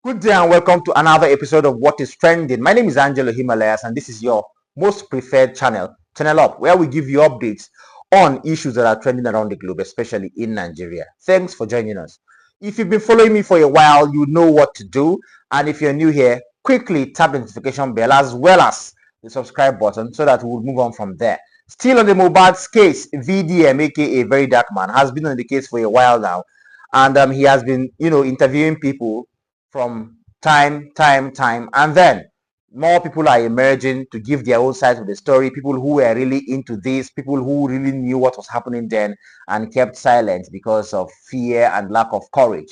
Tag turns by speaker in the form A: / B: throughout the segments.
A: Good day and welcome to another episode of What is Trending. My name is Angelo Himalayas and this is your most preferred channel, Channel Up, where we give you updates on issues that are trending around the globe, especially in Nigeria. Thanks for joining us. If you've been following me for a while, you know what to do. And if you're new here, quickly tap the notification bell as well as the subscribe button so that we'll move on from there. Still on the Mohbad's case, VDM, aka Very Dark Man, has been on the case for a while now. And he has been, interviewing people from time, and then more people are emerging to give their own side of the story. People who were really into this, people who really knew what was happening then and kept silent because of fear and lack of courage.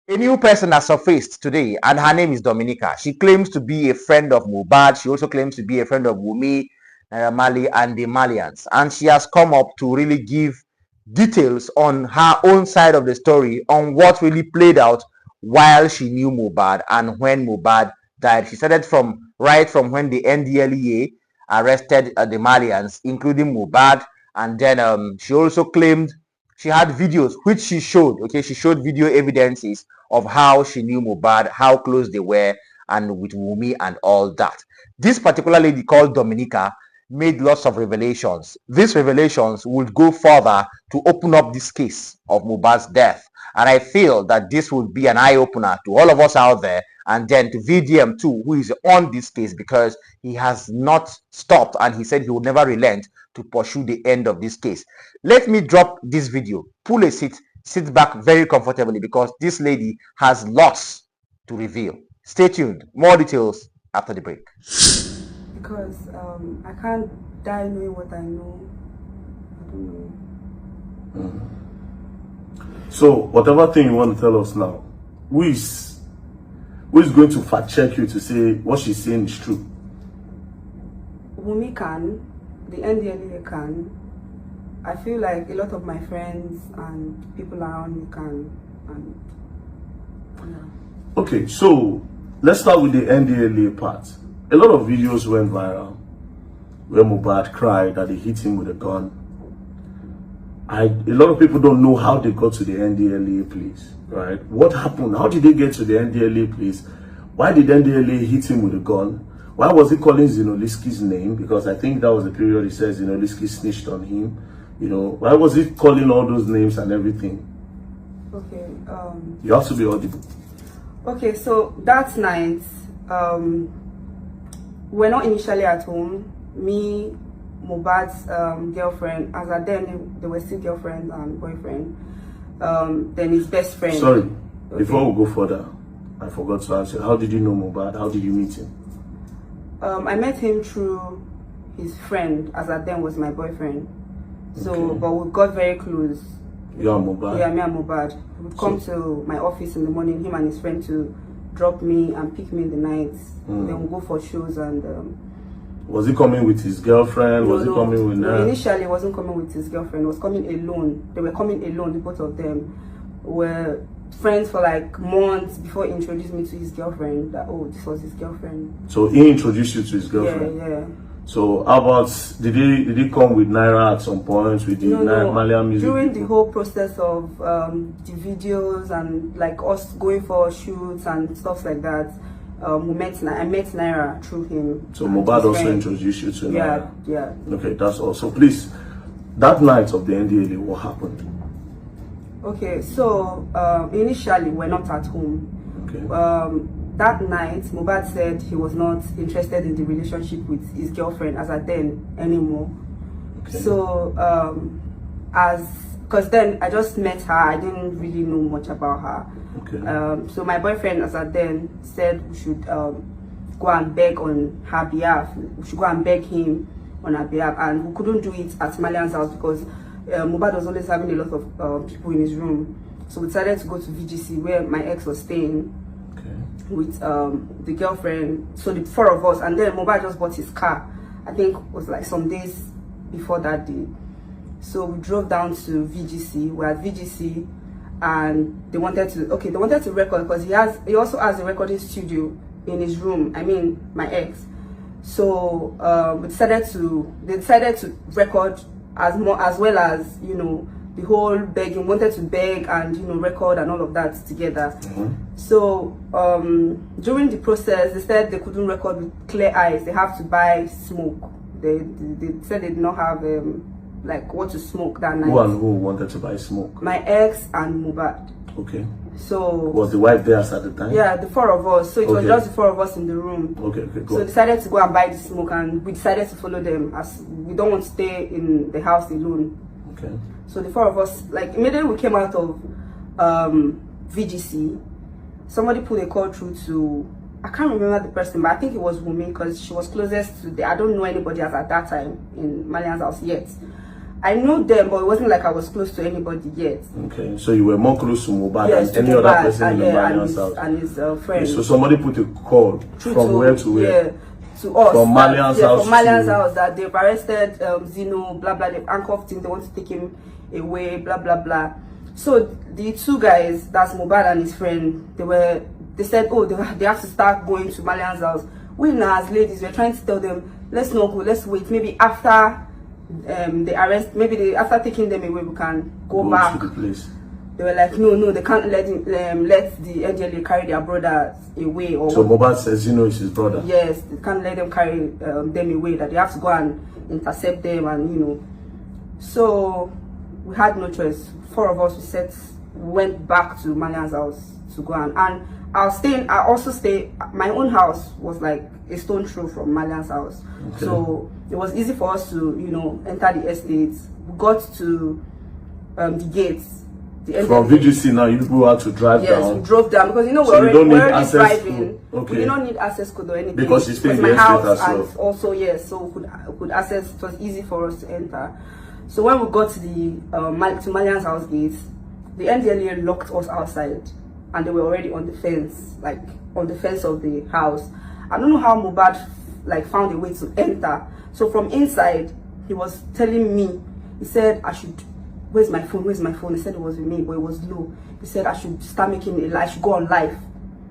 A: A new person has surfaced today, and her name is Domenica. She claims to be a friend of Mohbad. She also claims to be a friend of Wumi, Naira Marley, and the Malians. And she has come up to really give details on her own side of the story, on what really played out while she knew Mohbad and when Mohbad died. She started right from when the NDLEA arrested the Malians, including Mohbad, and then she also claimed she had videos which she showed. Okay, she showed video evidences of how she knew Mohbad, how close they were, and with Wumi and all that. This particular lady called Domenica made lots of revelations. These revelations would go further to open up this case of Mohbad's death. And I feel that this would be an eye-opener to all of us out there, and then to VDM too, who is on this case, because he has not stopped and he said he would never relent to pursue the end of this case. Let me drop this video. Pull a seat, sit back very comfortably, because this lady has lots to reveal. Stay tuned. More details after the break.
B: Because I can't die knowing what I know. I don't know.
C: So, whatever thing you want to tell us now, who is going to fact check you to say what she's saying is true?
B: Wumi can, the NDLEA can. I feel like a lot of my friends and people around me can. And yeah.
C: Okay, so let's start with the NDLEA part. A lot of videos went viral where Mohbad cried that they hit him with a gun. A lot of people don't know how they got to the NDLEA place, right? What happened? How did they get to the NDLEA place? Why did NDLEA hit him with a gun? Why was he calling Zinoliski's name? Because I think that was the period he says Zinoliski snitched on him. Why was he calling all those names and everything?
B: Okay.
C: You have to be audible.
B: Okay, so that night, we're not initially at home. Me, Mohbad's girlfriend, as at then they were still girlfriend and boyfriend. Then his best friend.
C: Sorry,
B: okay.
C: Before we go further, I forgot to ask you, how did you know Mohbad? How did you meet him?
B: I met him through his friend, as at then was my boyfriend. So,
C: okay.
B: But we got very close.
C: You and Mohbad?
B: Yeah, me and Mohbad. He would come to my office in the morning, him and his friend, to drop me and pick me in the night. Then we'll go for shows and...
C: was he coming with his girlfriend? Was he coming with her?
B: Initially, he wasn't coming with his girlfriend. He was coming alone. They were coming alone, the both of them. Were friends for like months before he introduced me to his girlfriend. That, oh, this was his girlfriend.
C: So he introduced you to his girlfriend?
B: Yeah.
C: So how about, did he come with Naira at some point, with the Malian music?
B: During the whole process of the videos and like us going for shoots and stuff like that, I met Naira through him. So
C: Mohbad also introduced you to Naira?
B: Yeah.
C: Okay, that's all. So please, that night of the NDLEA, what happened?
B: Okay, so initially we're not at home.
C: Okay.
B: That night, Mohbad said he was not interested in the relationship with his girlfriend as at then anymore.
C: Okay.
B: So, because then I just met her, I didn't really know much about her.
C: Okay.
B: So my boyfriend as at then said we should go and beg on her behalf. We should go and beg him on her behalf, and we couldn't do it at Malian's house because Mohbad was always having a lot of people in his room. So we decided to go to VGC where my ex was staying. With the girlfriend, so the four of us, and then Mohbad just bought his car. I think it was like some days before that day. So we drove down to VGC. We're at VGC, and they wanted to record because he also has a recording studio in his room. I mean, my ex. So they decided to record as well as the whole begging, wanted to beg and record and all of that together. So during the process, they said they couldn't record with clear eyes. They have to buy smoke. They said they did not have like what to smoke that night.
C: Who and who wanted to buy smoke?
B: My ex and Mohbad.
C: Okay.
B: So
C: was the wife there at the time?
B: Yeah, the four of us. So it was just the four of us in the room.
C: Okay, go.
B: So we decided to go and buy the smoke, and we decided to follow them as we don't want to stay in the house alone.
C: Okay.
B: So the four of us, like immediately we came out of VGC, somebody put a call through to, I can't remember the person, but I think it was Wumi because she was closest to the, I don't know anybody as at that time in Malian's house yet. I know them, but it wasn't like I was close to anybody yet.
C: Okay, so you were more close to Mohbad than any
B: Mohbad,
C: other person in the Malian's house.
B: And his friend.
C: So somebody put a call from where to where?
B: Yeah, to us.
C: From Malian's house.
B: From Malian's house that they've arrested Zino, blah blah. They've handcuffed him. They want to take him away, blah blah blah. So the two guys, that's Mohbad and his friend, they said, oh, they have to start going to Malian's house. We now as ladies, we're trying to tell them, let's not go, let's wait. Maybe after the arrest, maybe after taking them away, we can go back
C: to the place.
B: They were like, no, they can't let the NDLA carry their brothers away. Or
C: so Mohbad says, is his brother.
B: Yes, they can't let them carry them away. That they have to go and intercept them, and So we had no choice. Four of us went back to Malian's house to go and I also stay. My own house was like a stone throw from Malian's house, so it was easy for us to enter the estates. We got to the gates.
C: From VGC now, you people had to drive down.
B: Yes, we drove down because we're already driving. Okay. We don't need access code or anything
C: because you stay in
B: my
C: the
B: house
C: estate as well.
B: And also so we could access. It was easy for us to enter. So when we got to the to Malian's house gates, the NDLA locked us outside, and they were already on the fence, like on the fence of the house. I don't know how Mohbad found a way to enter. So from inside, he was telling me, he said I should. Where's my phone? Where's my phone? He said it was with me, but it was low. He said I should start making I should go on live.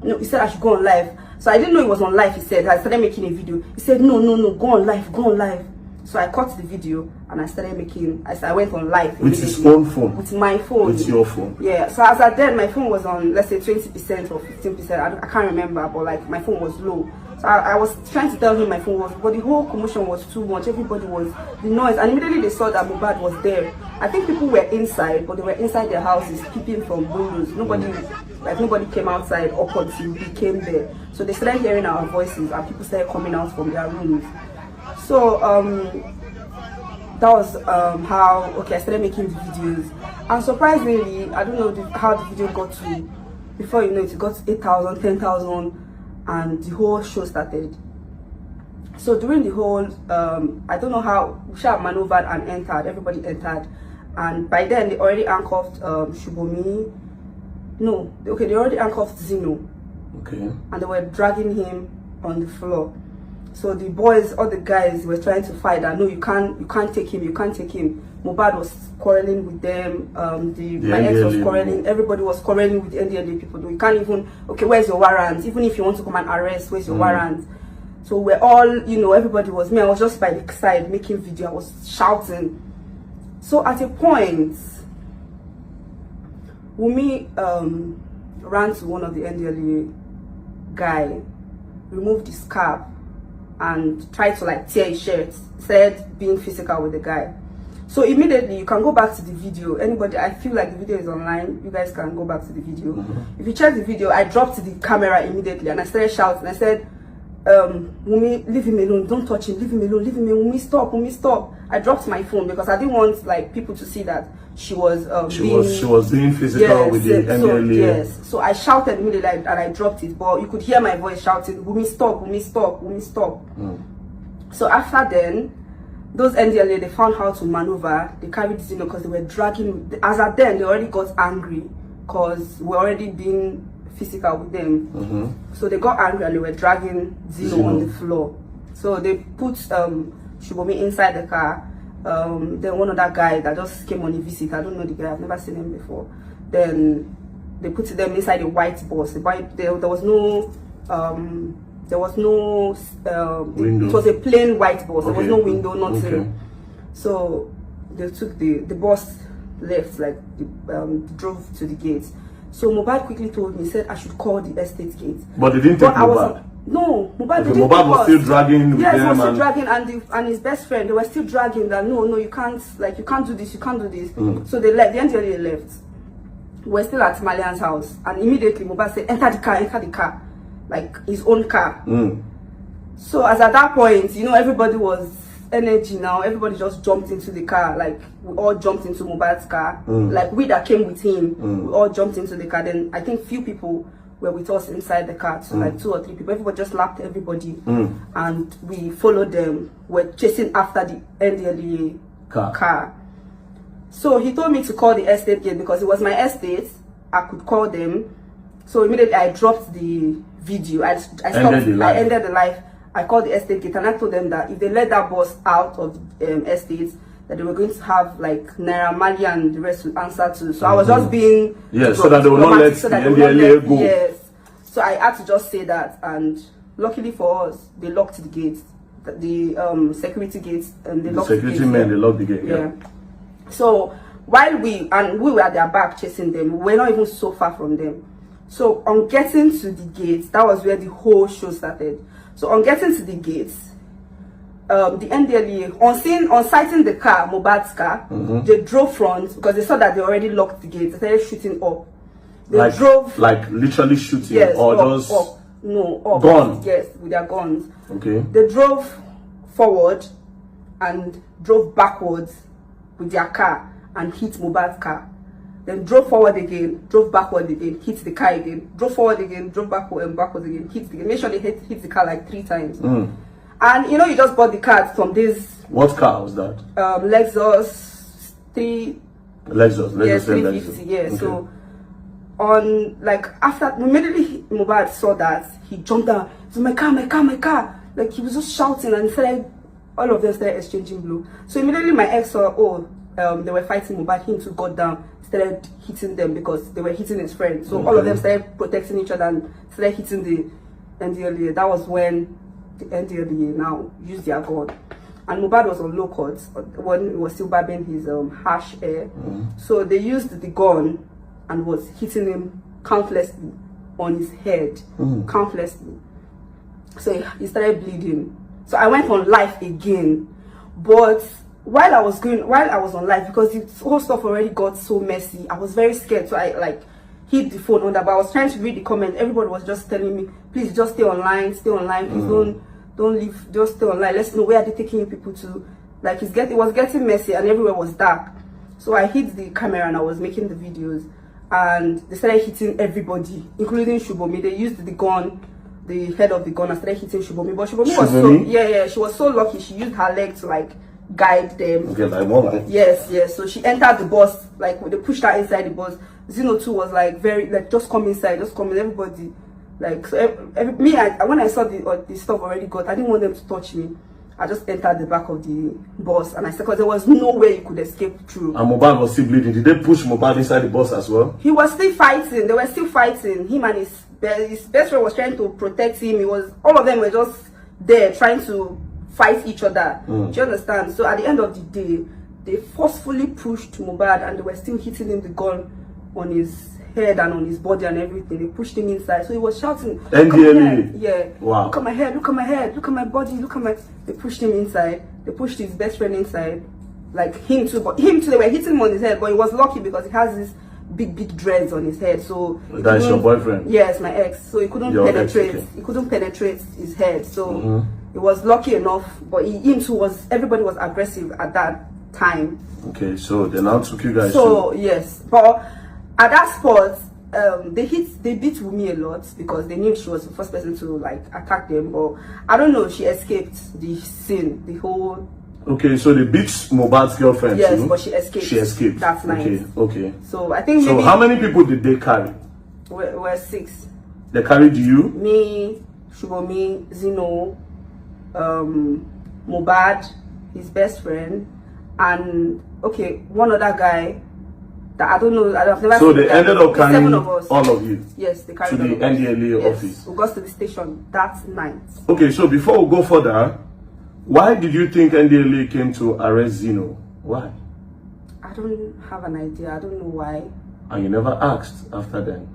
B: No, he said I should go on live. So I didn't know it was on live. He said I started making a video. He said no, go on live, go on live. So I cut the video and I started making. I went on live
C: with his own phone.
B: With my phone.
C: With your phone.
B: Yeah. So as at then, my phone was on, let's say 20% or 15%. I can't remember, but my phone was low. So I was trying to tell him my phone was, but the whole commotion was too much. Everybody was, the noise, and immediately they saw that Mohbad was there. I think people were inside, but they were inside their houses, peeping from windows. Nobody came outside up until we came there. So they started hearing our voices, and people started coming out from their rooms. So that was how I started making the videos. And surprisingly, I don't know how the video got to, before you know it got to 8,000, 10,000. And the whole show started. So during the whole, I don't know how, we maneuvered and entered, everybody entered. And by then, they already handcuffed Shubomi. No, they already handcuffed Zino.
C: Okay.
B: And they were dragging him on the floor. So the boys, all the guys were trying to fight that, no, you can't take him, you can't take him. Mohbad was quarreling with them, my ex was quarreling, everybody was quarreling with the NDLA people. You can't even, where's your warrant? Even if you want to come and arrest, where's your warrant? So we're all, everybody was, I was just by the side making video, I was shouting. So at a point, Wumi ran to one of the NDLA guy, removed his cap, and tried to tear his shirt, said being physical with the guy. So immediately you can go back to the video. Anybody, I feel like the video is online. You guys can go back to the video. If you check the video, I dropped the camera immediately and I started shouting. I said, Wumi, leave him alone. Don't touch him. Leave him alone. Leave him alone. Wumi, stop. Wumi, stop. I dropped my phone because I didn't want people to see that she was
C: she was being physical with the NDLA.
B: Yes. So I shouted immediately and I dropped it. But you could hear my voice shouting, Wumi, stop. Wumi, stop. Wumi, stop. So after then, those NDLA, they found how to maneuver. They carried Zino because they were dragging. As at then, they already got angry because we're already being physical with them. So they got angry and they were dragging Zino on the floor. So they put Shubomi inside the car. Then one other guy that just came on a visit. I don't know the guy. I've never seen him before. Then they put them inside a white bus. There was no. There was no window. It was a plain white bus. There was no window, nothing. So they took the bus left, like drove to the gate. So Mohbad quickly told me, said I should call the estate gate.
C: But they didn't take Mohbad.
B: No, Mohbad
C: Okay, Mohbad was still dragging with
B: yes,
C: them.
B: Yes, was still dragging, and his best friend, they were still dragging that no, you can't, like, you can't do this, you can't do this. So they left, the NDLA left. We're still at Malian's house, and immediately Mohbad said, enter the car, like his own car. So as at that point, you know, everybody was energy now, everybody just jumped into the car, like we all jumped into Mohbad's car, like we that came with him, we all jumped into the car. Then I think few people were with us inside the car, so like 2 or 3 people. Everybody just lapped everybody, and we followed them. We're chasing after the NDLA car. So he told me to call the estate gate because it was my estate. I could call them. So immediately I dropped the video. I ended the live. I called the estate gate and I told them that if they let that bus out of estates, that they were going to have like Naira Marley and the rest to answer to. So I was just being
C: so that they will not let the NDLA go.
B: Yes. So I had to just say that, and luckily for us, they locked the gates, the security gates, and they locked the security
C: men. They locked the gate. Yeah.
B: So while we were at their back chasing them, we were not even so far from them. So on getting to the gates, that was where the whole show started. So on getting to the gates, the NDLA, on sighting the car, Mohbad's car, they drove front because they saw that they already locked the gates. They started shooting up. They drove
C: like literally shooting,
B: yes,
C: or
B: up,
C: just
B: up. No, up.
C: Gun.
B: Yes, with their guns.
C: Okay.
B: They drove forward and drove backwards with their car and hit Mohbad's car. Then drove forward again, drove backward again, hit the car again, drove forward again, drove backward and backwards again, hit the again. Make sure they hit the car like 3 times. And you know, you just bought the car from this.
C: What car was that?
B: Lexus 3.
C: Lexus.
B: Yes, 350. Yeah. Okay. So on like after immediately Mohbad saw that, he jumped down. So my car. Like he was just shouting and started. All of them started exchanging blows. So immediately my ex saw, they were fighting Mohbad. Him too got down, started hitting them because they were hitting his friend. So all of them started protecting each other and started hitting the NDLA. That was when the NDLA now used their gun. And Mohbad was on low cuts when he was still barbing his harsh hair. So they used the gun and was hitting him countlessly on his head, countlessly. So he started bleeding. So I went on live again, but while I was on live, because the whole stuff already got so messy, I was very scared. So I like hit the phone on that, but I was trying to read the comments. Everybody was just telling me, please just stay online, please don't leave, just stay online. Let's know where are they taking you people to. Like it was getting messy and everywhere was dark. So I hit the camera and I was making the videos, and they started hitting everybody, including Shubomi. They used the gun, the head of the gun, and started hitting Shubomi. But Shubomi was so she was so lucky. She used her leg to like guide them.
C: Okay, like more like
B: yes. So she entered the bus, like they pushed her inside the bus. Zeno too was like very like just come inside, just come in. Everybody like so. When I saw the stuff already got, I didn't want them to touch me. I just entered the back of the bus and I said, because there was no way you could escape through. And
C: Mohbad was still bleeding. Did they push Mohbad inside the bus as well?
B: He was still fighting. They were still fighting. Him and his best friend was trying to protect him. All of them were just there trying to fight each other. Do you understand? So at the end of the day, they forcefully pushed Mohbad and they were still hitting him the gun on his head and on his body and everything. They pushed him inside, so he was shouting,
C: NDLA.
B: Yeah.
C: Wow.
B: Look at my head, look at my head, look at my body, look at my. They pushed him inside. They pushed his best friend inside, like him too. But him too, they were hitting him on his head. But he was lucky because he has this big dreads on his head. So
C: that's your boyfriend.
B: Yes, my ex. So he couldn't penetrate. Okay. He couldn't penetrate his head. So he was lucky enough. But him too was. Everybody was aggressive at that time.
C: Okay, so they now took you guys.
B: So yes, but at that spot, they beat Wumi a lot because they knew she was the first person to like attack them. But I don't know, she escaped the scene, the whole.
C: Okay, so they beat Mohbad's girlfriend.
B: Yes,
C: too?
B: But she escaped.
C: She escaped.
B: That's nice.
C: Okay.
B: So I think.
C: So how many people did they carry?
B: We're 6.
C: They carried you?
B: Me, Shubomi, Zeno, Mohbad, his best friend, and one other guy. I don't know. I've never
C: so
B: seen
C: they ended up carrying
B: 7 of us.
C: All of you.
B: Yes, they carried
C: to the NDLA office.
B: We got to the station that night.
C: Okay, so before we go further, why did you think NDLA came to arrest Zeno? Why?
B: I don't have an idea. I don't know why.
C: And you never asked after then?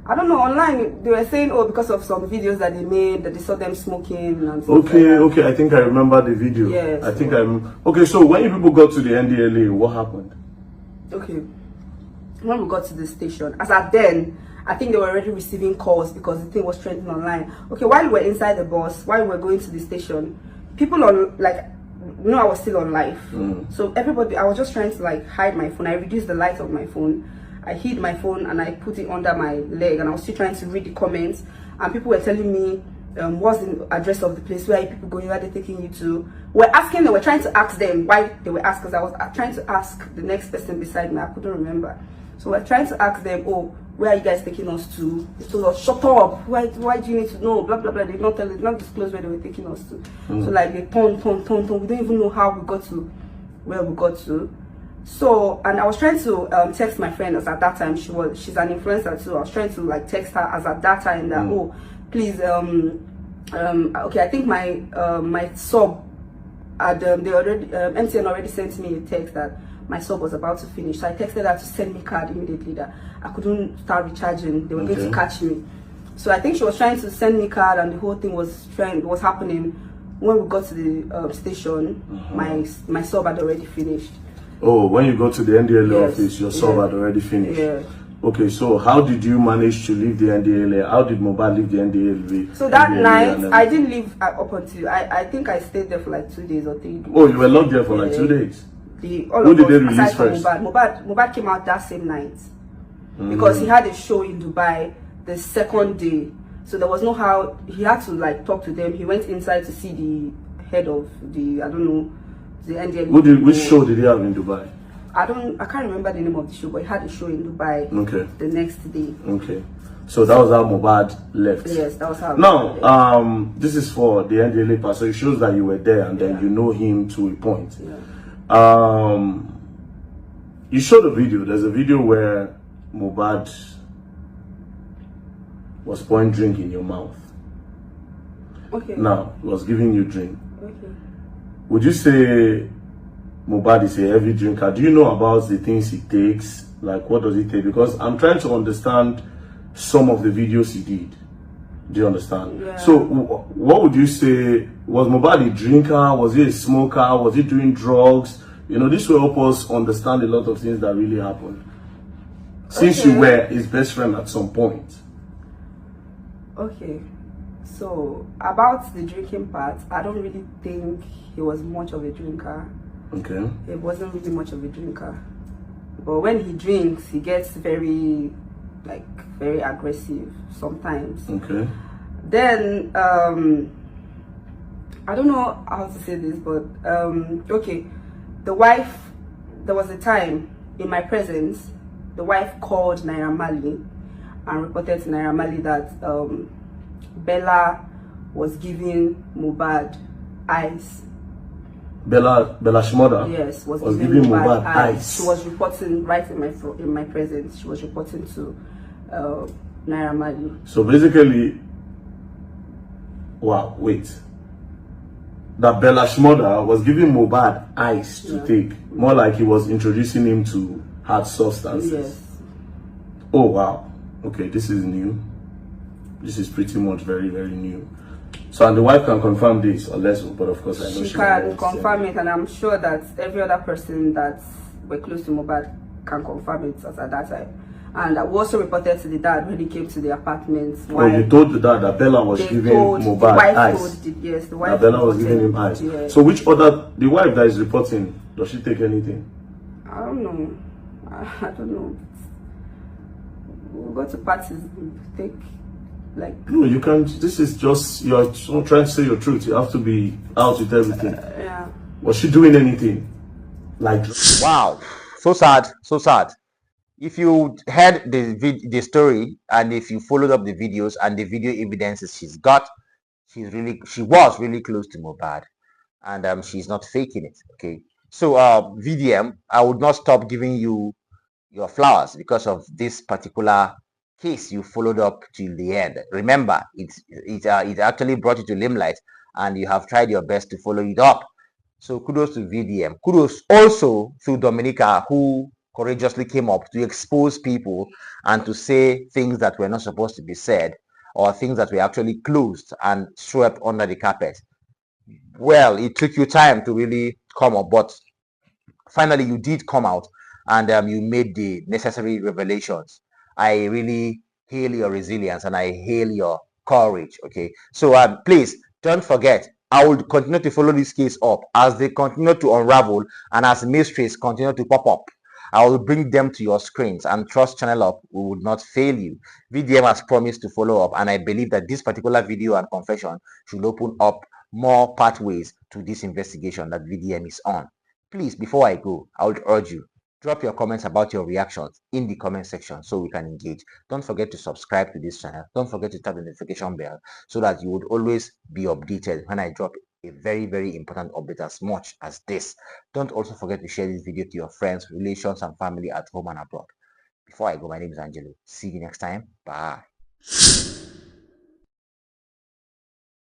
B: I don't know. Online, they were saying, oh, because of some videos that they made, that they saw them smoking and stuff
C: Okay,
B: like that.
C: okay. I think I remember the video.
B: Yes.
C: I think Okay, so when you people got to the NDLA, what happened?
B: Okay. When we got to the station, as at then, I think they were already receiving calls because the thing was trending online. Okay, while we were inside the bus, while we were going to the station, people on, like, you know, I was still on live. So everybody, I was just trying to like hide my phone. I reduced the light of my phone. I hid my phone and I put it under my leg, and I was still trying to read the comments, and people were telling me what's the address of the place, where are people going, where are they taking you to. They were trying to ask them why they were asked, because I was trying to ask the next person beside me. I couldn't remember. So we're trying to ask them, oh, where are you guys taking us to? They told us, shut up, why do you need to know, blah blah blah. They did not tell, they did not disclose where they were taking us to. So like they turn. We don't even know how we got to where we got to. So, and I was trying to text my friend, as at that time she's an influencer too. I was trying to like text her as at that time that oh, please okay, I think my sub at they already MTN already sent me a text that my sub was about to finish. So I texted her to send me card immediately that I couldn't start recharging. They were going to catch me. So I think she was trying to send me card, and the whole thing was happening. When we got to the station, my sub had already finished.
C: Oh, when you go to the NDLA
B: Yes.
C: office, your sub had already finished.
B: Yeah.
C: Okay, so how did you manage to leave the NDLA? How did Mohbad leave the NDLA?
B: So that
C: NDLA
B: night, I didn't leave up until I think I stayed there for like 2 days or 3 days.
C: Oh, you were locked there for like 2 days?
B: Who
C: did they release first?
B: Mohbad came out that same night because he had a show in Dubai the second day. So there was no how he had to like talk to them. He went inside to see the head of the the NDLA.
C: Which show did he have in Dubai?
B: I can't remember the name of the show, but he had a show in Dubai.
C: Okay.
B: The next day.
C: Okay. So that was how Mohbad left.
B: Yes, that was how.
C: Now, this is for the NDLA part, so it shows that you were there and then you know him to a point.
B: Yeah.
C: You showed a video. There's a video where Mohbad was pouring drink in your mouth.
B: Okay.
C: Now, he was giving you drink.
B: Okay.
C: Would you say Mohbad is a heavy drinker? Do you know about the things he takes? Like, what does he take? Because I'm trying to understand some of the videos he did. Do you understand?
B: Yeah.
C: So, what would you say? Was Mohbad a drinker? Was he a smoker? Was he doing drugs? You know, this will help us understand a lot of things that really happened. Since you were his best friend at some point.
B: Okay. So, about the drinking part, I don't really think he was much of a drinker.
C: Okay.
B: He wasn't really much of a drinker. But when he drinks, he gets very aggressive sometimes.
C: Okay.
B: Then, I don't know how to say this, but, okay. The wife, there was a time in my presence, the wife called Naira Marley and reported to Naira Marley that Bella was giving Mohbad ice.
C: Bella's mother,
B: yes, was
C: giving Mohbad ice.
B: She was reporting right in my presence. She was reporting to Naira Marley.
C: So basically, wow, wait. That Bella's mother was giving Mohbad ice to take. More like he was introducing him to hard substances.
B: Yes.
C: Oh, wow. Okay, this is new. This is pretty much very, very new. So, and the wife can confirm this, unless, but of course I know
B: she can confirm it, and I'm sure that every other person that were close to Mohbad can confirm it at that time. And I also reported to the dad when he came to the apartment.
C: Oh, you told the dad that Bella was giving Mohbad ice?
B: Yes, the wife.
C: That Bella was giving him ice.
B: Yes.
C: So which other, the wife that is reporting, does she take anything?
B: I don't know. I don't know. We'll go to parties, take like...
C: No, you can't, this is just, you're not trying to say your truth. You have to be out with everything.
B: Yeah.
C: Was she doing anything? Like...
A: Wow. So sad. So sad. If you heard the story, and if you followed up the videos and the video evidences she's got, she was really close to Mohbad, and she's not faking it. Okay, so VDM, I would not stop giving you your flowers because of this particular case you followed up till the end. Remember, it actually brought you to limelight, and you have tried your best to follow it up. So kudos to VDM. Kudos also to Domenica, who courageously came up to expose people and to say things that were not supposed to be said, or things that were actually closed and swept under the carpet. Well, it took you time to really come up, but finally you did come out, and you made the necessary revelations. I really hail your resilience and I hail your courage. Okay, so please don't forget, I will continue to follow this case up as they continue to unravel and as mysteries continue to pop up. I will bring them to your screens, and trust Channel Up, we would not fail you. VDM has promised to follow up, and I believe that this particular video and confession should open up more pathways to this investigation that VDM is on. Please, before I go, I would urge you, drop your comments about your reactions in the comment section so we can engage. Don't forget to subscribe to this channel. Don't forget to tap the notification bell so that you would always be updated when I drop a very, very important update as much as this. Don't also forget to share this video to your friends, relations, and family at home and abroad. Before I go, my name is Angelo. See you next time. Bye.